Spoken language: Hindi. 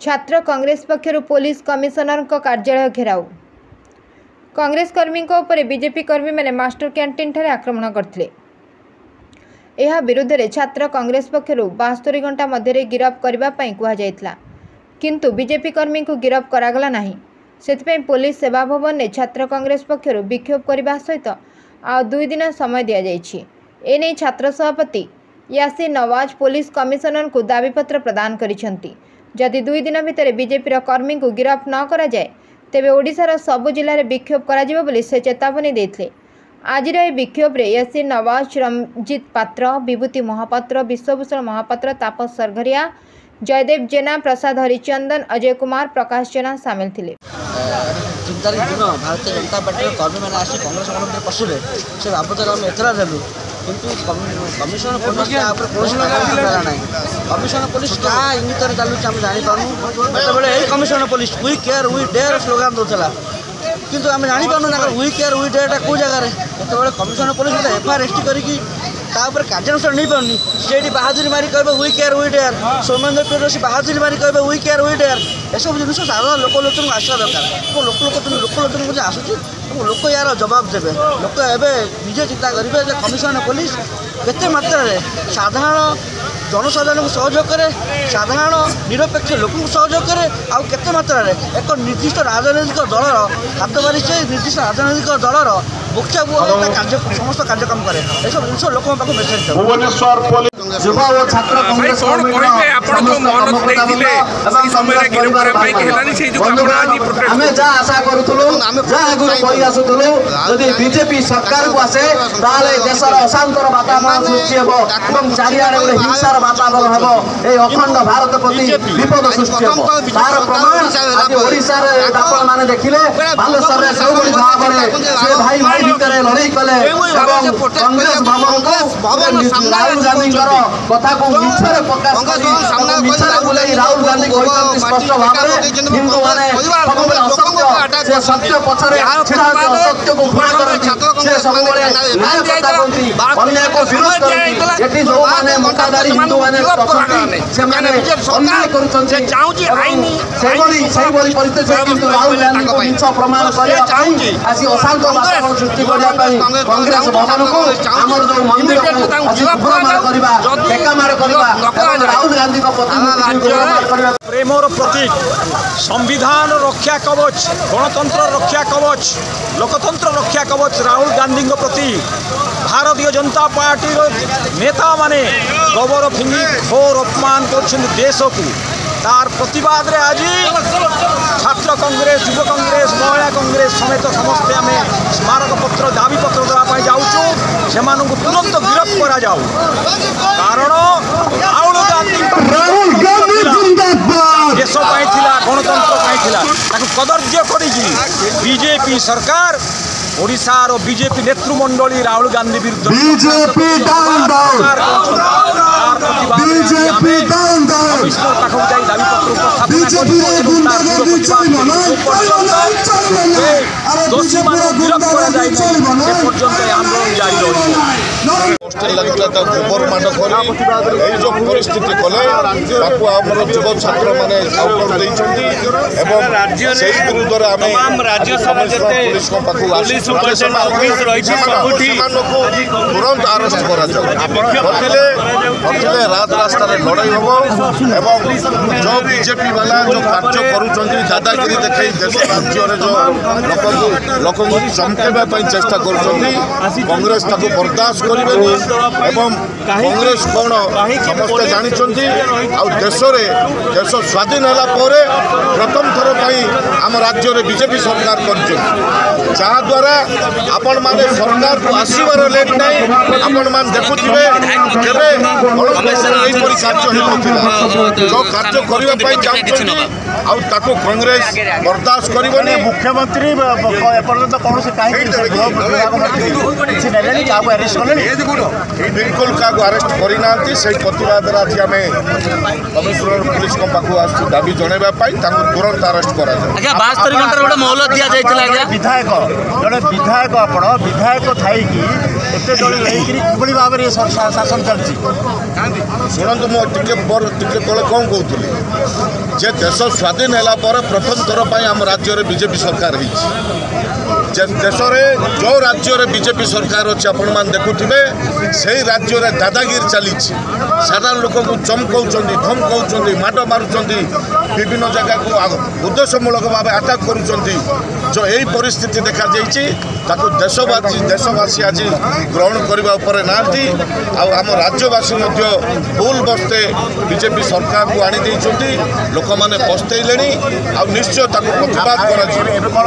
छात्र कांग्रेस पक्षर पुलिस कमिशनर कार्यालय घेराव। कांग्रेस कर्मी बीजेपी कर्मी मैंने मास्टर कैंटीन ठारे आक्रमण करते। यह विरुद्ध रे छात्र कांग्रेस पक्षर 72 घंटा मध्य गिरफ करने कहुला, किंतु बीजेपी कर्मी को गिरफ करागला नहीं। से पुलिस सेवा भवन में छात्र कांग्रेस पक्षर विक्षोभ करने सहित आ 2 दिन समय दि जाइए। एने छात्र सभापति यासीर नवाज पुलिस कमिशनर को दाबीपत्र प्रदान करिसेंती। जदि 2 दिन भितर बीजेपी कर्मी को गिरफ न करा जाए तेबे ओडिशार सबु जिले में विक्षोभ करा बोली से चेतावनी देते। आज विक्षोभ रे यासीर नवाज, रमजित पात्र, विभूति महापात्र, विश्वभूषण महापात्र, तापस सरघरिया, जयदेव जेना, प्रसाद हरिचंदन, अजय कुमार, प्रकाश जेना सामिल थे। 3 तारिख दिन भारतीय जनता पार्टी कर्मी मैंने आसी कांग्रेस मंदिर पशुले से बाबद आम एतला देलु, किंतु कमिशनर पुलिस ना कमिशनर पुलिस क्या इंगित चलुच आम जापारू। बेले यही commissioner police we care we dare slogan दूसरा, किंतु आम जापारू ना वी केयर वी डेयर कौ जगार जो कमिशनर पुलिस एफआईआर रेजिस्टर करके कार्यानुष्ठान नहीं पार्नी से बाहादुरी मारी कहे we care we dare, Soumendra Priyadarshi बाहादुरी मारी कहे वी केयर वी डेयर। एसब जिन साधारण लोकलोचन आसवा दरकार। लोकलोचन मुझे आसूँ लोक यार जवाब देवे। लोक एवं निजे चिंता करेंगे कमिशनर पुलिस केते मात्रा साधारण जनसाधारण को सहयोग करे, साधारण निरपेक्ष लोक सहयोग करे, आउ केते मात्रा एक निर्दिष्ट राजनैतिक दलर हाथ मारी से निर्दिष्ट राजनैतिक दलर मुख्य कार्य समस्त कार्यक्रम करे। सब जिन लोक मेसेज युवा और छात्र कांग्रेस आमे जा आशा करूथुलु जा आगु कहि आसुथुलु यदि बीजेपी सरकार को आसे ताले देशर अशांतर वातावरण सृष्टि हेबो एवं चारिआडे गोटे हिंसार वातावरण हेबो। ए अखंड भारत प्रति विपद सृष्टि हेबो। तार प्रमाण आज ओडिसा रे आपण माने देखिले बालेश्वर रे सबुली भाव रे से भाई भाई भितरे लड़ाई कले एवं कांग्रेस भवन को राहुल गांधी कथा को मिछरे प्रकाश करी मिछरे बुलाई राहुल गांधी कहते स्पष्ट भाव में हिंदू माने सबले असत्य से सत्य पछरे छिड़ा असत्य को घृणा करती से सबले न्याय कथा कहती अन्याय को विरोध करती। एटी जो माने मोटादारी हिंदू माने अछंती से माने अन्याय करूछन्ते सही बोली परिस्थिति किंतु राहुल गांधी को मिछ प्रमाण करया पई आसी अशांत वातावरण सृष्टि करया पई कांग्रेस भवन को हमर जो मंदिर को आसी प्रमाण करबा बेकामार करबा राहुल गांधी को प्रतिनिधि प्रेमर प्रतीक संविधान रक्षा कवच, गणतंत्र रक्षा कवच, लोकतंत्र रक्षा कवच राहुल गांधी प्रति भारतीय जनता पार्टी नेता माने गोबर फिंगी घोर अपमान कर देश को। तार प्रतिवाद रे आज छात्र कांग्रेस, युव कांग्रेस, महिला कांग्रेस समेत समस्ते आम स्मारक पत्र दाबी पत्र देवाई जाऊँ से तुरंत गिरफ्त करा जाऊ। कारण राहुल गांधी देश गणतंत्र कदर्य करी बीजेपी सरकार ओडिशार बीजेपी नेतृमंडली राहुल गांधी विरुद्ध दोषी गिरफ्त आंदोलन जारी जो परिस्थिति कले युव छात्र मैंने तुरंत आरेस्ट रात रास्ता लड़ाई हम जो बीजेपी वाला जो कार्य करुँच दादागिरी देखे देश राज्य जो लोक चमकेवाई चेष्टा कर कांग्रेस बर्दाश्त करें। कांग्रेस कौन समस्ते जानते देश स्वाधीन है प्रथम थर आम राज्य में बीजेपी सरकार कर आपण माने सरकार को आसवर लेट नहीं आपण मान देखुथिबे केबे जो कार्य करने चाहते आउ ताको कांग्रेस बर्दाश्त करबनी। मुख्यमंत्री कौन बिल्कुल क्या अरेस्ट करना से प्रतिवाद आज आम कमिशनर पुलिस पाखु आस दाबी जनवाई तुरंत अरेस्ट कर विधायक जड़े विधायक विधायक थी एत दल कि भाव में शासन चलती शुणु मो टे तले कौन कहूली जे देश स्वाधीन है प्रथम थर पर आम राज्य बीजेपी सरकार देश में जो राज्य बीजेपी सरकार अच्छे आपण मैंने देखुवे से राज्य में दादागिरी चली साधारण लोक चमकौ धमकाउं माड़ मारुंट विभिन्न जगह को उद्देश्यमूलक भाव आटाक कर जो यही परिस्थिति देखा देशवासी आज ग्रहण करने ना आम राज्यवासी भूल बस्ते बीजेपी सरकार को आनी लोक मैंने पस्तैले निश्चय प्रतिवाद कर